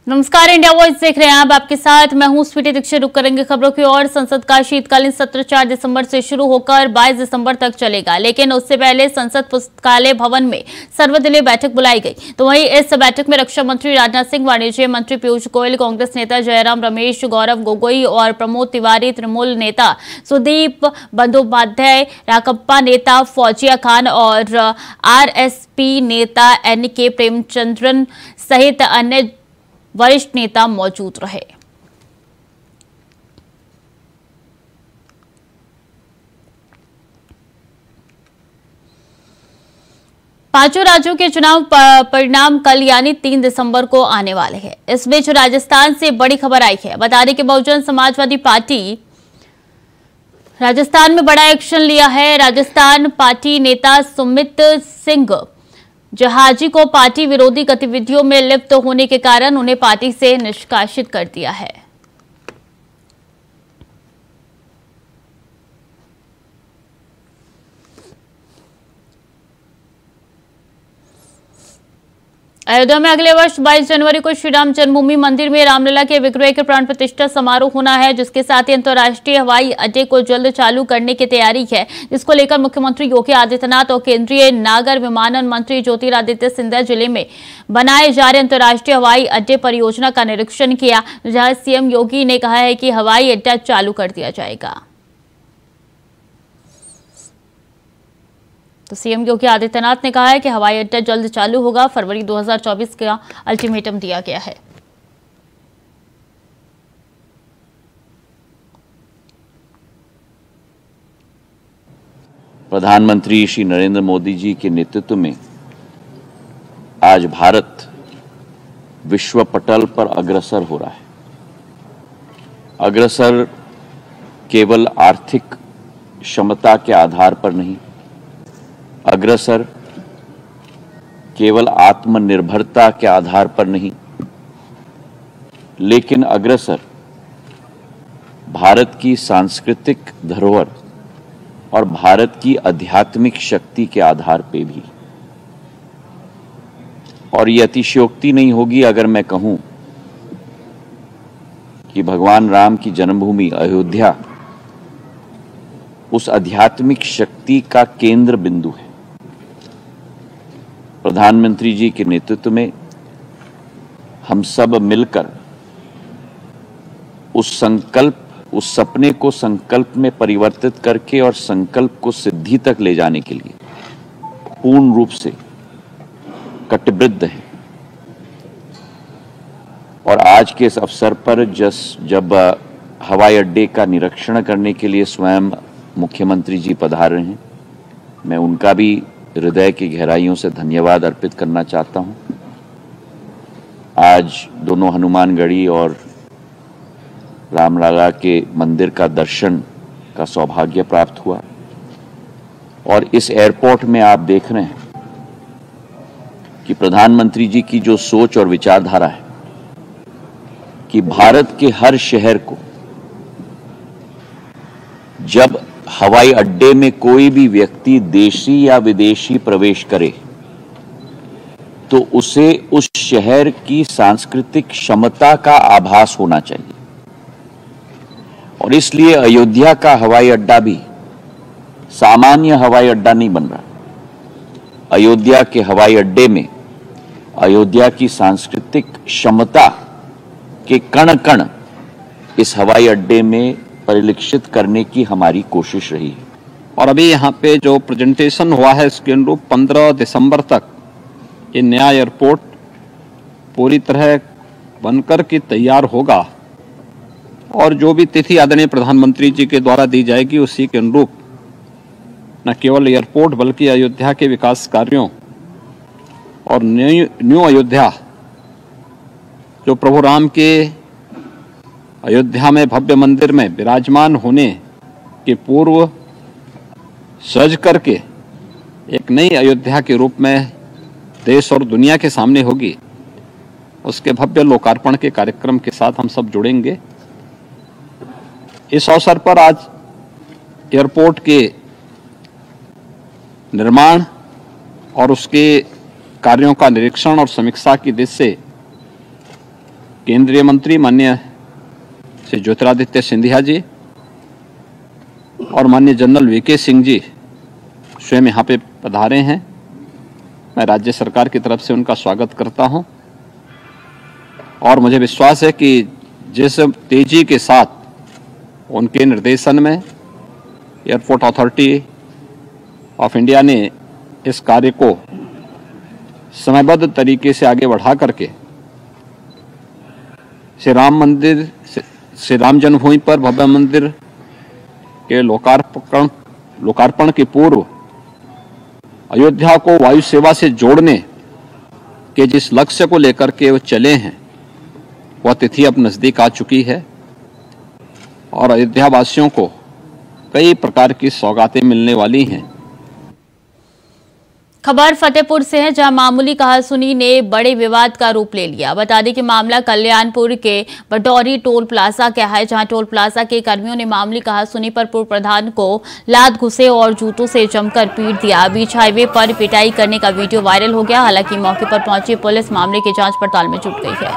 नमस्कार, India voice देख रहे हैं आप। आपके साथ मैं हूं स्वीटी दीक्षित। रुक करेंगे खबरों की ओर। संसद का शीतकालीन सत्र 4 दिसंबर से शुरू होकर 22 दिसंबर तक चलेगा, लेकिन उससे पहले संसद पुस्तकालय भवन में सर्वदलीय बैठक बुलाई गई। तो वहीं इस बैठक में रक्षा मंत्री राजनाथ सिंह, वाणिज्य मंत्री पीयूष गोयल, कांग्रेस नेता जयराम रमेश, गौरव गोगोई और प्रमोद तिवारी, तृणमूल नेता सुदीप बंदोपाध्याय, राकप्पा नेता फौजिया खान और आरएसपी नेता एन.के. प्रेमचंद्रन सहित अन्य वरिष्ठ नेता मौजूद रहे। पांचों राज्यों के चुनाव परिणाम कल यानी 3 दिसंबर को आने वाले हैं। इस बीच राजस्थान से बड़ी खबर आई है। बता दें कि बहुजन समाजवादी पार्टी राजस्थान में बड़ा एक्शन लिया है। राजस्थान पार्टी नेता सुमित सिंह जहाजी को पार्टी विरोधी गतिविधियों में लिप्त होने के कारण उन्हें पार्टी से निष्कासित कर दिया है। अयोध्या में अगले वर्ष 22 जनवरी को श्री राम जन्मभूमि मंदिर में रामलला के विग्रह के प्राण प्रतिष्ठा समारोह होना है, जिसके साथ ही अंतर्राष्ट्रीय हवाई अड्डे को जल्द चालू करने की तैयारी है, जिसको लेकर मुख्यमंत्री योगी आदित्यनाथ और केंद्रीय नागर विमानन मंत्री ज्योतिरादित्य सिंधिया जिले में बनाए जा रहे अंतर्राष्ट्रीय हवाई अड्डे परियोजना का निरीक्षण किया, जहां सीएम योगी ने कहा है कि हवाई अड्डा चालू कर दिया जाएगा। तो सीएम योगी आदित्यनाथ ने कहा है कि हवाई अड्डा जल्द चालू होगा। फरवरी 2024 का अल्टीमेटम दिया गया है। प्रधानमंत्री श्री नरेंद्र मोदी जी के नेतृत्व में आज भारत विश्व पटल पर अग्रसर हो रहा है। अग्रसर केवल आर्थिक क्षमता के आधार पर नहीं, अग्रसर केवल आत्मनिर्भरता के आधार पर नहीं, लेकिन अग्रसर भारत की सांस्कृतिक धरोहर और भारत की आध्यात्मिक शक्ति के आधार पे भी। और ये अतिशयोक्ति नहीं होगी अगर मैं कहूं कि भगवान राम की जन्मभूमि अयोध्या उस आध्यात्मिक शक्ति का केंद्र बिंदु है। प्रधानमंत्री जी के नेतृत्व में हम सब मिलकर उस सपने को संकल्प में परिवर्तित करके और संकल्प को सिद्धि तक ले जाने के लिए पूर्ण रूप से कटिबद्ध हैं। और आज के इस अवसर पर जब हवाई अड्डे का निरीक्षण करने के लिए स्वयं मुख्यमंत्री जी पधार रहे हैं, मैं उनका भी हृदय की गहराइयों से धन्यवाद अर्पित करना चाहता हूं। आज दोनों हनुमानगढ़ी और रामलला के मंदिर का दर्शन का सौभाग्य प्राप्त हुआ। और इस एयरपोर्ट में आप देख रहे हैं कि प्रधानमंत्री जी की जो सोच और विचारधारा है कि भारत के हर शहर को जब हवाई अड्डे में कोई भी व्यक्ति देशी या विदेशी प्रवेश करे तो उसे उस शहर की सांस्कृतिक क्षमता का आभास होना चाहिए। और इसलिए अयोध्या का हवाई अड्डा भी सामान्य हवाई अड्डा नहीं बन रहा। अयोध्या के हवाई अड्डे में अयोध्या की सांस्कृतिक क्षमता के कण कण इस हवाई अड्डे में परिलक्षित करने की हमारी कोशिश रही है। और अभी यहाँ पे जो प्रेजेंटेशन हुआ है इसके अनुरूप 15 दिसंबर तक ये नया एयरपोर्ट पूरी तरह बनकर के तैयार होगा। और जो भी तिथि आदरणीय प्रधानमंत्री जी के द्वारा दी जाएगी उसी के अनुरूप न केवल एयरपोर्ट बल्कि अयोध्या के विकास कार्यों और न्यू अयोध्या जो प्रभु राम के अयोध्या में भव्य मंदिर में विराजमान होने के पूर्व सज करके एक नई अयोध्या के रूप में देश और दुनिया के सामने होगी, उसके भव्य लोकार्पण के कार्यक्रम के साथ हम सब जुड़ेंगे। इस अवसर पर आज एयरपोर्ट के निर्माण और उसके कार्यों का निरीक्षण और समीक्षा की दृष्टि से केंद्रीय मंत्री माननीय श्री ज्योतिरादित्य सिंधिया जी और माननीय जनरल वीके सिंह जी स्वयं यहाँ पे पधारे हैं। मैं राज्य सरकार की तरफ से उनका स्वागत करता हूँ और मुझे विश्वास है कि जिस तेजी के साथ उनके निर्देशन में एयरपोर्ट अथॉरिटी ऑफ इंडिया ने इस कार्य को समयबद्ध तरीके से आगे बढ़ा करके श्री राम जन्मभूमि पर भव्य मंदिर के लोकार्पण के पूर्व अयोध्या को वायु सेवा से जोड़ने के जिस लक्ष्य को लेकर के वो चले हैं, वह तिथि अब नजदीक आ चुकी है और अयोध्या वासियों को कई प्रकार की सौगातें मिलने वाली हैं। खबर फतेहपुर से है, जहां मामूली कहासुनी ने बड़े विवाद का रूप ले लिया। बता दें कि मामला कल्याणपुर के बटौरी टोल प्लाजा का है, जहां टोल प्लाजा के कर्मियों ने मामूली कहासुनी पर पूर्व प्रधान को लात घुसे और जूतों से जमकर पीट दिया। बीच हाईवे पर पिटाई करने का वीडियो वायरल हो गया। हालांकि मौके पर पहुंची पुलिस मामले की जांच पड़ताल में जुट गई है।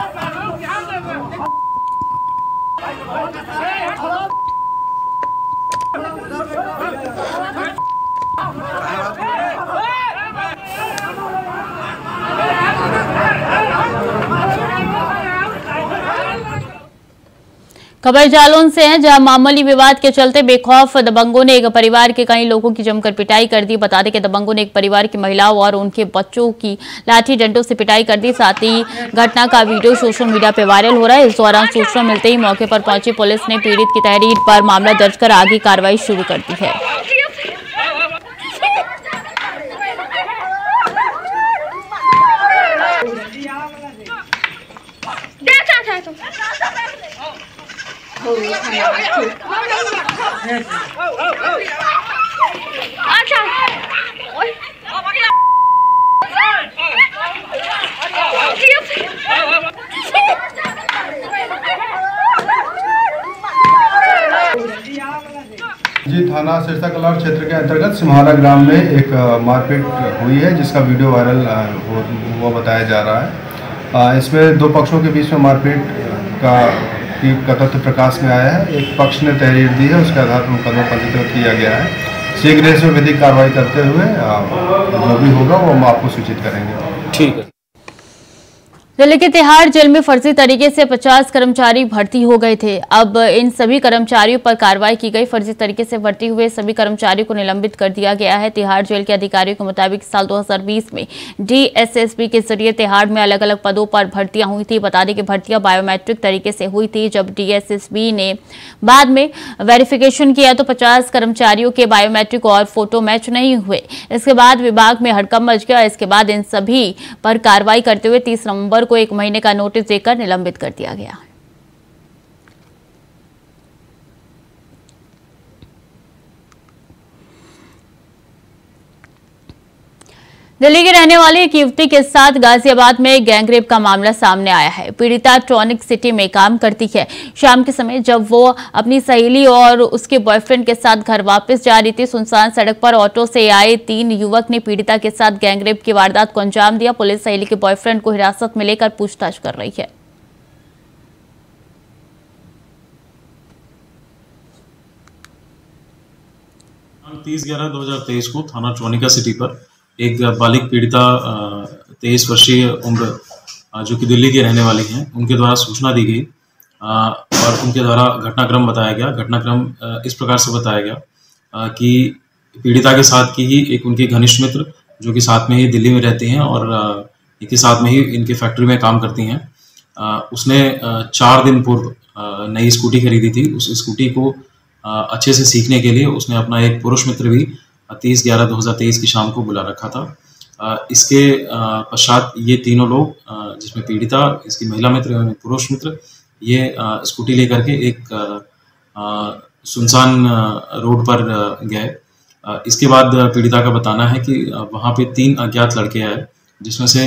खबर जालौन से है, जहां मामूली विवाद के चलते बेखौफ दबंगों ने एक परिवार के कई लोगों की जमकर पिटाई कर दी। बता दें कि दबंगों ने एक परिवार की महिलाओं और उनके बच्चों की लाठी डंडों से पिटाई कर दी। साथ ही घटना का वीडियो सोशल मीडिया पर वायरल हो रहा है। इस दौरान सूचना मिलते ही मौके पर पहुंची पुलिस ने पीड़ित की तहरीर पर मामला दर्ज कर आगे कार्रवाई शुरू कर दी है। जी, थाना सिरसा कलार क्षेत्र के अंतर्गत सिम्हारा ग्राम में एक मारपीट हुई है, जिसका वीडियो वायरल हुआ बताया जा रहा है। इसमें दो पक्षों के बीच में मारपीट का तथ्य प्रकाश में आया है। एक पक्ष ने तहरीर दी है, उसके आधार पर मुकदमा पंजीकृत किया गया है। शीघ्र इसमें विधिक कार्रवाई करते हुए जो भी होगा वो हम आपको सूचित करेंगे। ठीक है। दिल्ली के तिहाड़ जेल में फर्जी तरीके से 50 कर्मचारी भर्ती हो गए थे। अब इन सभी कर्मचारियों पर कार्रवाई की गई। फर्जी तरीके से भर्ती हुए सभी कर्मचारियों को निलंबित कर दिया गया है। तिहाड़ जेल के अधिकारियों के मुताबिक साल 2020 में डीएसएसपी के जरिए तिहाड़ में अलग अलग पदों पर भर्तियां हुई थी। बता दें कि भर्तियां बायोमेट्रिक तरीके से हुई थी। जब डीएसएसपी ने बाद में वेरिफिकेशन किया तो 50 कर्मचारियों के बायोमेट्रिक और फोटो मैच नहीं हुए। इसके बाद विभाग में हड़कंप मच गया। इसके बाद इन सभी पर कार्रवाई करते हुए 30 नवंबर को 1 महीने का नोटिस देकर निलंबित कर दिया गया। दिल्ली के रहने वाली एक युवती के साथ गाजियाबाद में गैंगरेप का मामला सामने आया है। पीड़िता ट्रॉनिक सिटी में काम करती है। शाम के समय जब वो अपनी सहेली और उसके बॉयफ्रेंड के साथ घर वापस जा रही थी, सुनसान सड़क पर ऑटो से आए 3 युवक ने पीड़िता के साथ गैंगरेप की वारदात को अंजाम दिया। पुलिस सहेली के बॉयफ्रेंड को हिरासत में लेकर पूछताछ कर रही है। 30/11/2023 को थाना ट्रॉनिका सिटी पर एक बालिग पीड़िता 23 वर्षीय उम्र जो कि दिल्ली की रहने वाली हैं, उनके द्वारा सूचना दी गई और उनके द्वारा घटनाक्रम बताया गया। घटनाक्रम इस प्रकार से बताया गया कि पीड़िता के साथ की ही एक उनकी घनिष्ठ मित्र जो कि साथ में ही दिल्ली में रहती हैं और इनके साथ में ही इनके फैक्ट्री में काम करती हैं, उसने 4 दिन पूर्व नई स्कूटी खरीदी थी। उस स्कूटी को अच्छे से सीखने के लिए उसने अपना एक पुरुष मित्र भी 30/11/2023 की शाम को बुला रखा था। इसके पश्चात ये तीनों लोग जिसमें पीड़िता, इसकी महिला मित्र एवं पुरुष मित्र, ये स्कूटी लेकर के एक सुनसान रोड पर गए। इसके बाद पीड़िता का बताना है कि वहाँ पे 3 अज्ञात लड़के आए, जिसमें से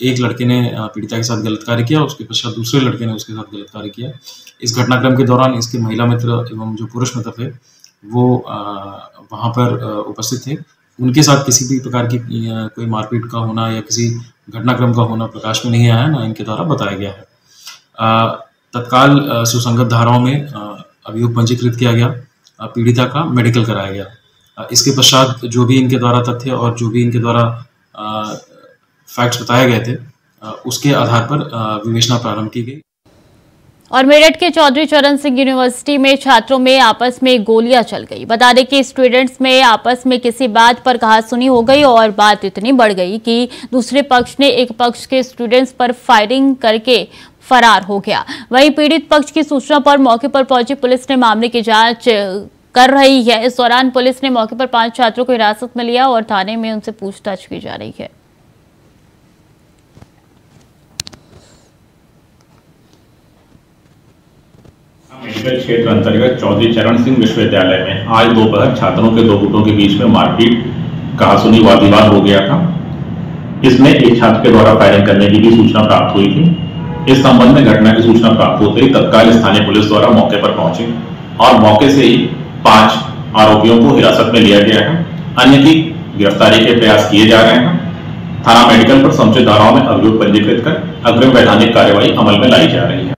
एक लड़के ने पीड़िता के साथ गलत कार्य किया, उसके पश्चात दूसरे लड़के ने उसके साथ गलत कार्य किया। इस घटनाक्रम के दौरान इसके महिला मित्र एवं जो पुरुष मित्र थे वो वहाँ पर उपस्थित थे। उनके साथ किसी भी प्रकार की कोई मारपीट का होना या किसी घटनाक्रम का होना प्रकाश में नहीं आया, ना इनके द्वारा बताया गया है। तत्काल सुसंगत धाराओं में अभियोग पंजीकृत किया गया, पीड़िता का मेडिकल कराया गया। इसके पश्चात जो भी इनके द्वारा तथ्य और जो भी इनके द्वारा फैक्ट्स बताए गए थे, उसके आधार पर विवेचना प्रारंभ की गई। और मेरठ के चौधरी चरण सिंह यूनिवर्सिटी में छात्रों में आपस में गोलियां चल गई। बता दें कि स्टूडेंट्स में आपस में किसी बात पर कहासुनी हो गई और बात इतनी बढ़ गई कि दूसरे पक्ष ने एक पक्ष के स्टूडेंट्स पर फायरिंग करके फरार हो गया। वहीं पीड़ित पक्ष की सूचना पर मौके पर पहुंची पुलिस ने मामले की जांच कर रही है। इस दौरान पुलिस ने मौके पर 5 छात्रों को हिरासत में लिया और थाने में उनसे पूछताछ की जा रही है। मेडिकल क्षेत्र अंतर्गत चौधरी चरण सिंह विश्वविद्यालय में आज दोपहर छात्रों के 2 गुटों के बीच में मारपीट, कहासुनी, वाद विवाद हो गया था। इसमें एक छात्र के द्वारा फायरिंग करने की भी सूचना प्राप्त हुई थी। इस संबंध में घटना की सूचना प्राप्त होते ही तत्काल स्थानीय पुलिस द्वारा मौके पर पहुंची और मौके से ही 5 आरोपियों को हिरासत में लिया गया है। अन्य की गिरफ्तारी के प्रयास किए जा रहे हैं। थाना मेडिकल पर समुचित धाराओं में अभियोग पंजीकृत कर अग्रिम वैधानिक कार्यवाही अमल में लाई जा रही है।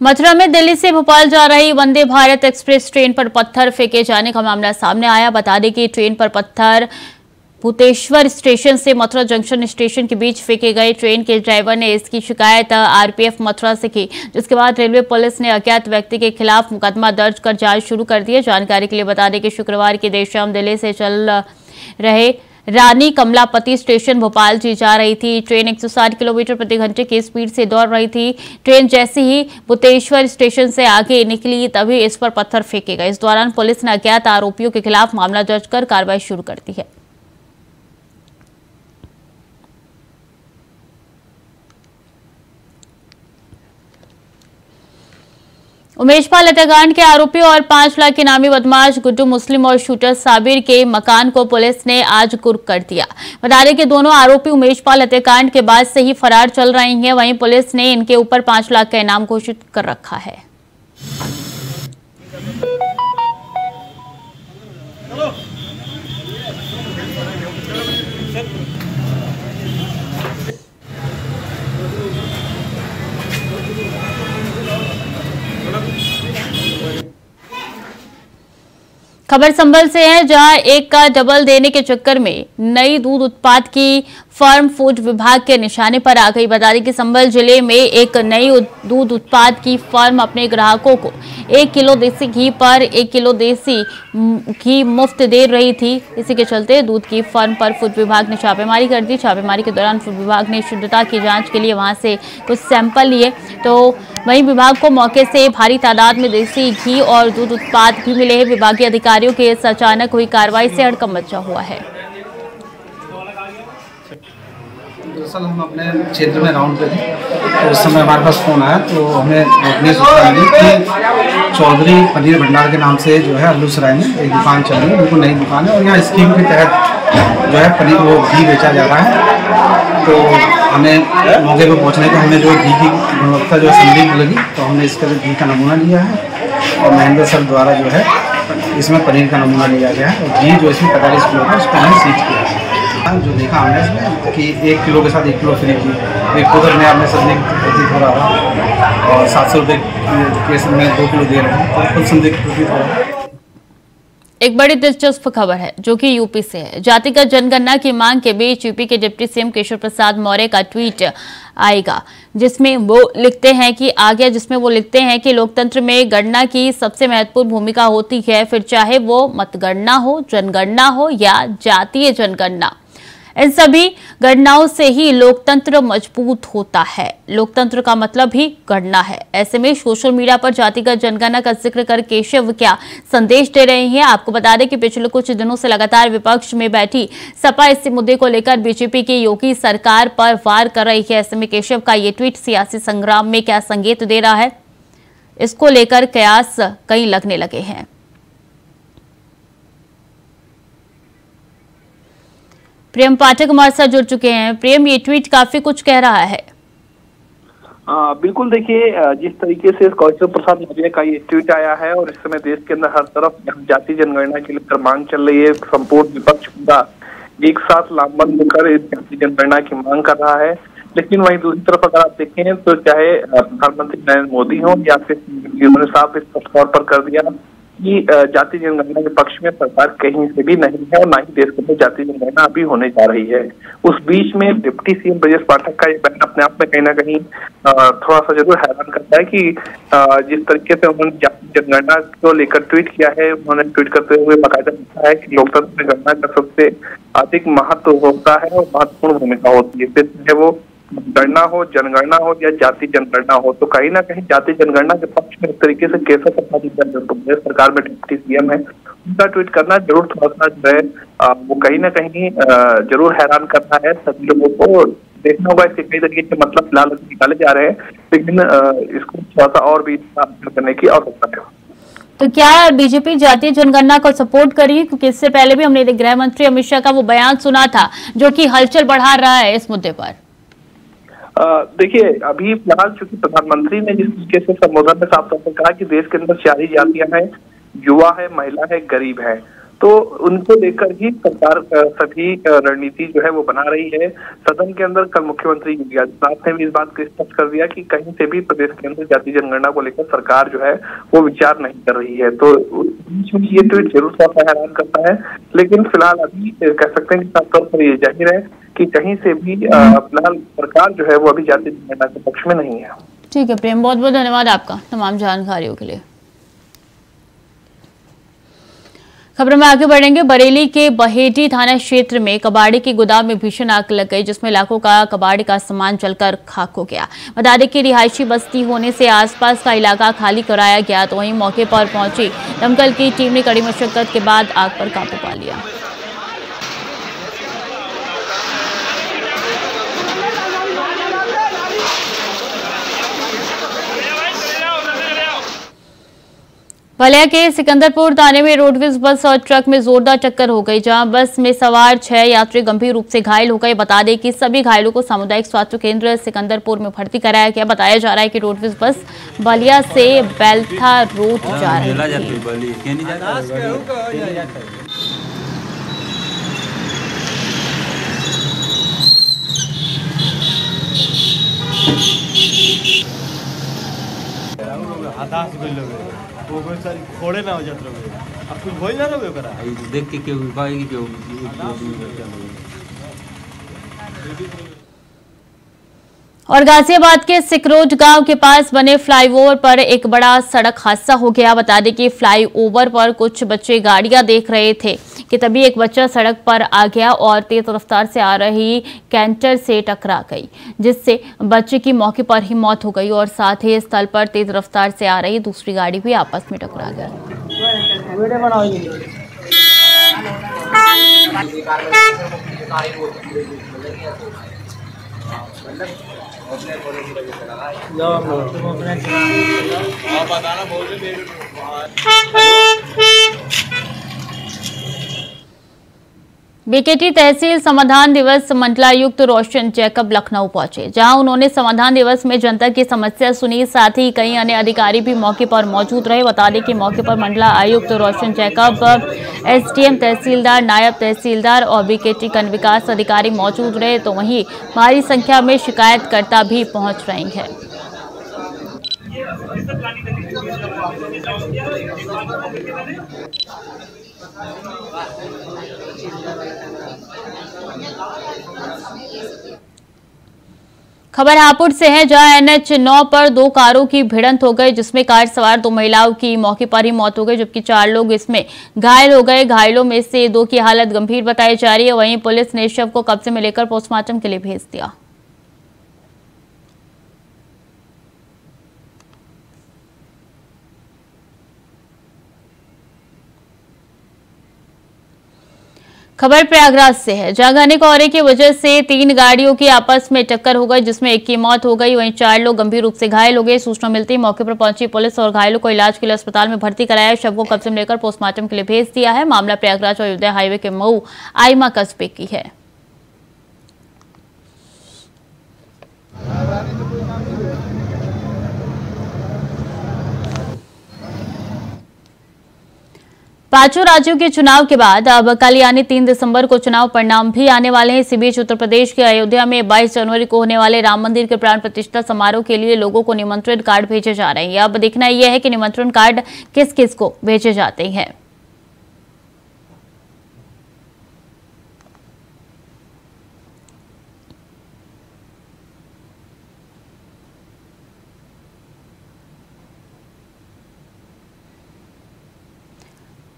मथुरा में दिल्ली से भोपाल जा रही वंदे भारत एक्सप्रेस ट्रेन पर पत्थर फेंके जाने का मामला सामने आया। बता दें कि ट्रेन पर पत्थर भूतेश्वर स्टेशन से मथुरा जंक्शन स्टेशन के बीच फेंके गए। ट्रेन के ड्राइवर ने इसकी शिकायत आरपीएफ मथुरा से की, जिसके बाद रेलवे पुलिस ने अज्ञात व्यक्ति के खिलाफ मुकदमा दर्ज कर जांच शुरू कर दी है। जानकारी के लिए बता दें कि शुक्रवार की देर शाम दिल्ली से चल रहे रानी कमलापति स्टेशन भोपाल जा रही थी। ट्रेन 160 किलोमीटर प्रति घंटे की स्पीड से दौड़ रही थी। ट्रेन जैसे ही भूतेश्वर स्टेशन से आगे निकली तभी इस पर पत्थर फेंके गए। इस दौरान पुलिस ने अज्ञात आरोपियों के खिलाफ मामला दर्ज कर कार्रवाई शुरू कर दी है। उमेश पाल हत्याकांड के आरोपी और 5 लाख इनामी बदमाश गुड्डू मुस्लिम और शूटर साबिर के मकान को पुलिस ने आज कुर्क कर दिया। बता दें कि दोनों आरोपी उमेश पाल हत्याकांड के बाद से ही फरार चल रहे हैं। वहीं पुलिस ने इनके ऊपर 5 लाख का इनाम घोषित कर रखा है। खबर संभल से है, जहां एक का डबल देने के चक्कर में नई दूध उत्पाद की फर्म फूड विभाग के निशाने पर आ गई। बता दें कि संभल जिले में एक नई दूध उत्पाद की फर्म अपने ग्राहकों को 1 किलो देसी घी पर 1 किलो देसी घी मुफ्त दे रही थी। इसी के चलते दूध की फर्म पर फूड विभाग ने छापेमारी कर दी। छापेमारी के दौरान फूड विभाग ने शुद्धता की जांच के लिए वहां से कुछ सैंपल लिए, तो वहीं विभाग को मौके से भारी तादाद में देसी घी और दूध उत्पाद भी मिले हैं। विभागीय अधिकारियों के इस अचानक हुई कार्रवाई से हड़कंप मचा हुआ है। दरअसल हम अपने क्षेत्र में राउंड पे थे, तो उस समय हमारे पास फ़ोन आया, तो हमें रोकने सूचना मिली कि चौधरी पनीर भंडार के नाम से जो है अल्लू सराय में एक दुकान चल रही है, बिल्कुल नई दुकान है और यहाँ स्कीम के तहत जो है पनीर वो घी बेचा जा रहा है। तो हमें मौके पर पहुँचने पर हमें जो घी की गुणवत्ता जो संदिग्ध लगी, तो हमने इसका घी का नमूना लिया है और महेंद्र सर द्वारा जो है इसमें पनीर का नमूना लिया गया है और घी जो इसमें 45 किलो था उसको हमने सीज किया है। जो देखा हमने इसमें कि 1 किलो के साथ 1 किलो फ्री की, एक उधर में आपने संदिग्ध प्रतीत हो रहा था और 700 रुपये केस में 2 किलो दे रहे हैं, तो कुछ संदिग्ध प्रतीत हो रहा है। एक बड़ी दिलचस्प खबर है जो कि यूपी से है। जातिगत जनगणना की मांग के बीच यूपी के डिप्टी सीएम केशव प्रसाद मौर्य का ट्वीट आएगा, जिसमें वो लिखते हैं कि लोकतंत्र में गणना की सबसे महत्वपूर्ण भूमिका होती है, फिर चाहे वो मतगणना हो, जनगणना हो या जातीय जनगणना। इन सभी गणनाओं से ही लोकतंत्र मजबूत होता है। लोकतंत्र का मतलब ही गणना है। ऐसे में सोशल मीडिया पर जातिगत जनगणना का जिक्र कर केशव क्या संदेश दे रहे हैं? आपको बता दें कि पिछले कुछ दिनों से लगातार विपक्ष में बैठी सपा इसी मुद्दे को लेकर बीजेपी की योगी सरकार पर वार कर रही है। ऐसे में केशव का ये ट्वीट सियासी संग्राम में क्या संकेत दे रहा है, इसको लेकर कयास कई लगने लगे हैं। प्रेम पाठक हमारे साथ जुड़ चुके हैं। प्रेम, ये ट्वीट काफी कुछ कह रहा है। बिल्कुल, देखिए जिस तरीके से केशव प्रसाद मौर्य का ये ट्वीट आया है और इस समय देश के अंदर हर तरफ जाति जनगणना के लिए मांग चल रही है, संपूर्ण विपक्ष पूरा एक साथ लामबंद होकर इस जाति जनगणना की मांग कर रहा है। लेकिन वहीं दूसरी तरफ अगर आप देखें तो चाहे प्रधानमंत्री नरेंद्र मोदी हों या फिर उन्होंने साफ स्पष्ट तौर पर कर दिया कि जाति जनगणना के पक्ष में सरकार कहीं से भी नहीं है और ना ही देश के अंदर जाति जनगणना अभी होने जा रही है। उस बीच में डिप्टी सीएम ब्रजेश पाठक का ये बयान अपने आप में कहीं ना कहीं थोड़ा सा जरूर हैरान करता है कि जिस तरीके से उन्होंने जाति जनगणना को लेकर ट्वीट किया है, उन्होंने ट्वीट करते हुए बाकायदा लिखा है कि लोकतंत्र में गणना का सबसे अधिक महत्व होता है और महत्वपूर्ण भूमिका होती है, फिर वो गणना हो, जनगणना हो या जाति जनगणना हो। तो कहीं ना कहीं जाति जनगणना के पक्ष में इस तरीके से केशव प्रसाद मौर्य सरकार में डिप्टी सीएम है, उनका ट्वीट करना जरूर थोड़ा सा जो है वो कहीं ना कहीं जरूर हैरान करना है सभी लोगों को। देखना होगा इसके कई तरीके के मतलब फिलहाल निकाले जा रहे हैं, लेकिन इसको थोड़ा सा और भी करने की आवश्यकता है। तो क्या बीजेपी जातीय जनगणना को सपोर्ट करी? क्योंकि इससे पहले भी हमने गृह मंत्री अमित शाह का वो बयान सुना था जो कि हलचल बढ़ा रहा है इस मुद्दे पर। देखिए, अभी फिलहाल चूंकि प्रधानमंत्री ने जिस तरीके से संबोधन में साफ तौर पर कहा कि देश के अंदर 4 ही जातियां हैं, युवा है, महिला है, गरीब है, तो उनको लेकर ही सरकार सभी रणनीति जो है वो बना रही है। सदन के अंदर कल मुख्यमंत्री योगी आदित्यनाथ ने भी इस बात को स्पष्ट कर दिया कि कहीं से भी प्रदेश के अंदर जाति जनगणना को लेकर सरकार जो है वो विचार नहीं कर रही है। तो ये ट्वीट जरूर थोड़ा सा हैरान करता है, लेकिन फिलहाल अभी कह सकते हैं कि साफ तौर पर ये जाहिर है कि कहीं से भी फिलहाल सरकार जो है वो अभी जाति जनगणना के पक्ष में नहीं है। ठीक है प्रेम, बहुत बहुत धन्यवाद आपका तमाम जानकारियों के लिए। खबर में आगे बढ़ेंगे। बरेली के बहेड़ी थाना क्षेत्र में कबाड़ी के गोदाम में भीषण आग लग गई, जिसमें लाखों का कबाड़ी का सामान जलकर खाक हो गया। बता दें कि रिहायशी बस्ती होने से आसपास का इलाका खाली कराया गया, तो वहीं मौके पर पहुंची दमकल की टीम ने कड़ी मशक्कत के बाद आग पर काबू पा लिया। बलिया के सिकंदरपुर थाने में रोडवेज बस और ट्रक में जोरदार टक्कर हो गई, जहां बस में सवार 6 यात्री गंभीर रूप से घायल हो गए। बता दें कि सभी घायलों को सामुदायिक स्वास्थ्य केंद्र सिकंदरपुर में भर्ती कराया गया। बताया जा रहा है कि रोडवेज बस बलिया से बेलथा रोड जा रही खोड़े ना हो जात रहे, अब कुछ भइल ना रहे ओकरा देख के केहू कहे कि केहू और गाजियाबाद के सिकरोट गांव के पास बने फ्लाईओवर पर एक बड़ा सड़क हादसा हो गया। बता दें कि फ्लाईओवर पर कुछ बच्चे गाड़ियां देख रहे थे कि तभी एक बच्चा सड़क पर आ गया और तेज रफ्तार से आ रही कैंटर से टकरा गई, जिससे बच्चे की मौके पर ही मौत हो गई और साथ ही स्थल पर तेज रफ्तार से आ रही दूसरी गाड़ी भी आपस में टकरा गई। बीकेटी तहसील समाधान दिवस मंडलायुक्त रोशन जैकब लखनऊ पहुंचे, जहां उन्होंने समाधान दिवस में जनता की समस्या सुनी। साथ ही कई अन्य अधिकारी भी मौके पर मौजूद रहे। बता दें कि मौके पर मंडला आयुक्त रोशन जैकब, एसडीएम, तहसीलदार, नायब तहसीलदार और बीकेटी कन विकास अधिकारी मौजूद रहे, तो वहीं भारी संख्या में शिकायतकर्ता भी पहुंच रहे हैं। खबर हापुड़ से है, जहां NH 9 पर 2 कारों की भिड़ंत हो गई, जिसमें कार सवार 2 महिलाओं की मौके पर ही मौत हो गई, जबकि 4 लोग इसमें घायल हो गए। घायलों में से 2 की हालत गंभीर बताई जा रही है। वहीं पुलिस ने शव को कब्जे में लेकर पोस्टमार्टम के लिए भेज दिया। खबर प्रयागराज से है, जहां घने कोहरे की वजह से 3 गाड़ियों की आपस में टक्कर हो गई, जिसमें एक की मौत हो गई, वहीं 4 लोग गंभीर रूप से घायल हो गए। सूचना मिलते ही मौके पर पहुंची पुलिस और घायलों को इलाज के लिए अस्पताल में भर्ती कराया। शव को कब्जे में लेकर पोस्टमार्टम के लिए भेज दिया है। मामला प्रयागराज और अयोध्या हाईवे के मऊ आइमा कस्बे की है। पांचों राज्यों के चुनाव के बाद अब कल यानी 3 दिसंबर को चुनाव परिणाम भी आने वाले हैं। इसी बीच उत्तर प्रदेश के अयोध्या में 22 जनवरी को होने वाले राम मंदिर के प्राण प्रतिष्ठा समारोह के लिए लोगों को निमंत्रण कार्ड भेजे जा रहे हैं। अब देखना यह है कि निमंत्रण कार्ड किस किस को भेजे जाते हैं।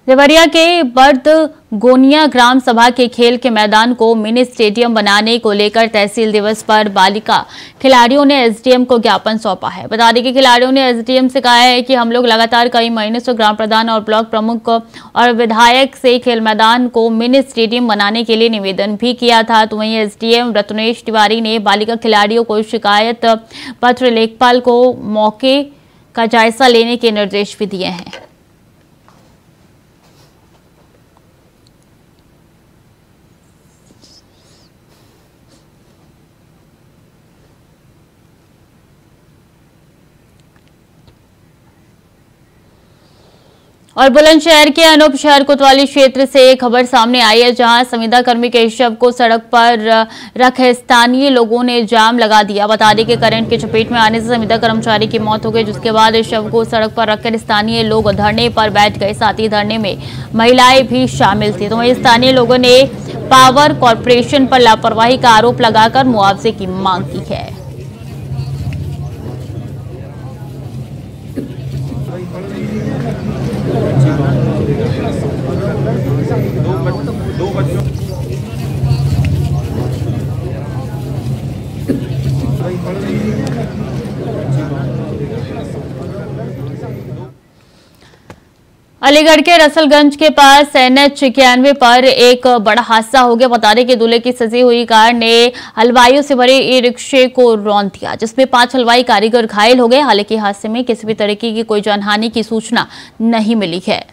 देवरिया के बर्द गोनिया ग्राम सभा के खेल के मैदान को मिनी स्टेडियम बनाने को लेकर तहसील दिवस पर बालिका खिलाड़ियों ने एसडीएम को ज्ञापन सौंपा है। बता दें कि खिलाड़ियों ने एसडीएम से कहा है कि हम लोग लगातार कई महीनों से ग्राम प्रधान और ब्लॉक प्रमुख और विधायक से खेल मैदान को मिनी स्टेडियम बनाने के लिए निवेदन भी किया था। तो वहीं एसडीएम रत्नेश तिवारी ने बालिका खिलाड़ियों को शिकायत पत्र लेखपाल को मौके का जायजा लेने के निर्देश भी दिए हैं। और बुलंदशहर के अनूप शहर कोतवाली क्षेत्र से एक खबर सामने आई है, जहां संविदा कर्मी के शव को सड़क पर रख स्थानीय लोगों ने जाम लगा दिया। बता दें कि करंट की चपेट में आने से संविदा कर्मचारी की मौत हो गई, जिसके बाद इस शव को सड़क पर रखकर स्थानीय लोग धरने पर बैठ गए। साथ ही धरने में महिलाएं भी शामिल थी। तो वहीं स्थानीय लोगों ने पावर कॉर्पोरेशन पर लापरवाही का आरोप लगाकर मुआवजे की मांग की है। अलीगढ़ के रसलगंज के पास NH 91 पर एक बड़ा हादसा हो गया। बता दें कि दूल्हे की सजी हुई कार ने हलवाइयों से भरे ई-रिक्शे को रौंद दिया, जिसमें 5 हलवाई कारीगर घायल हो गए। हालांकि हादसे में किसी भी तरीके की कोई जानहानि की सूचना नहीं मिली है।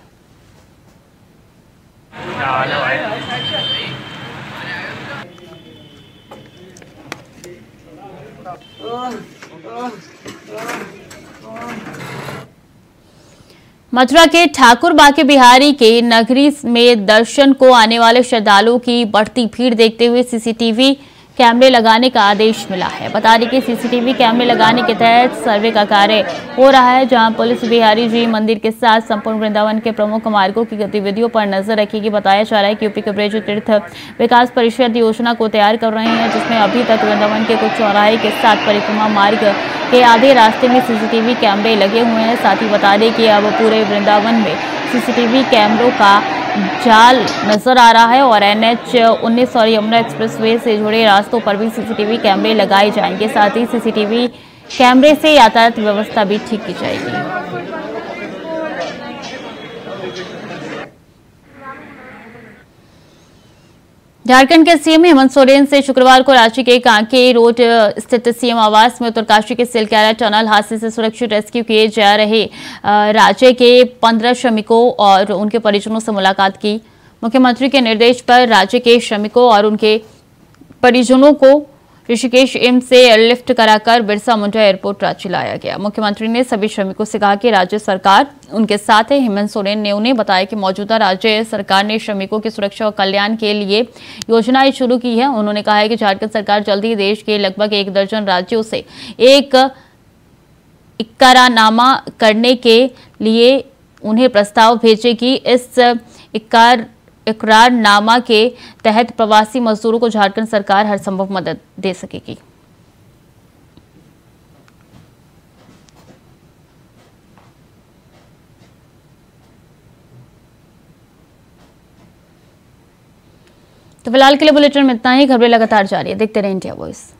मथुरा के ठाकुर बाके बिहारी के नगरी में दर्शन को आने वाले श्रद्धालुओं की बढ़ती भीड़ देखते हुए सीसीटीवी कैमरे लगाने का आदेश मिला है। बता दें कि सीसीटीवी कैमरे लगाने के तहत सर्वे का कार्य हो रहा है, जहां पुलिस बिहारी जी मंदिर के साथ संपूर्ण वृंदावन के प्रमुख मार्गों की गतिविधियों पर नजर रखेगी। बताया जा रहा है कि यूपी के ब्रज तीर्थ विकास परिषद योजना को तैयार कर रहे हैं, जिसमें अभी तक वृंदावन के कुछ चौराहे के साथ परिक्रमा मार्ग के आधे रास्ते में सीसीटीवी कैमरे लगे हुए हैं। साथ ही बता दें कि अब पूरे वृंदावन में सीसीटीवी कैमरों का जाल नजर आ रहा है और NH 19 और यमुना एक्सप्रेसवे से जुड़े रास्तों पर भी सीसीटीवी कैमरे लगाए जाएंगे। साथ ही सीसीटीवी कैमरे से यातायात व्यवस्था भी ठीक की जाएगी। झारखंड के सीएम हेमंत सोरेन से शुक्रवार को रांची के कांके रोड स्थित सीएम आवास में उत्तरकाशी के सिलक्यारा टनल हादसे से सुरक्षित रेस्क्यू किए जा रहे राज्य के 15 श्रमिकों और उनके परिजनों से मुलाकात की। मुख्यमंत्री के निर्देश पर राज्य के श्रमिकों और उनके परिजनों को ऋषिकेश एम्स से एयरलिफ्ट कराकर बिरसा मुंडा एयरपोर्ट रांची लाया गया। मुख्यमंत्री ने सभी श्रमिकों से कहा कि राज्य सरकार उनके साथ है। हेमंत सोरेन ने उन्हें बताया कि मौजूदा राज्य सरकार ने श्रमिकों की सुरक्षा और कल्याण के लिए योजनाएं शुरू की है। उन्होंने कहा है कि झारखंड सरकार जल्द ही देश के लगभग 1 दर्जन राज्यों से एक इकरारनामा करने के लिए उन्हें प्रस्ताव भेजेगी। इस इकरारनामा के तहत प्रवासी मजदूरों को झारखंड सरकार हर संभव मदद दे सकेगी। तो फिलहाल के लिए बुलेटिन में इतना ही। खबरें लगातार जारी है, देखते रहिए इंडिया वॉइस।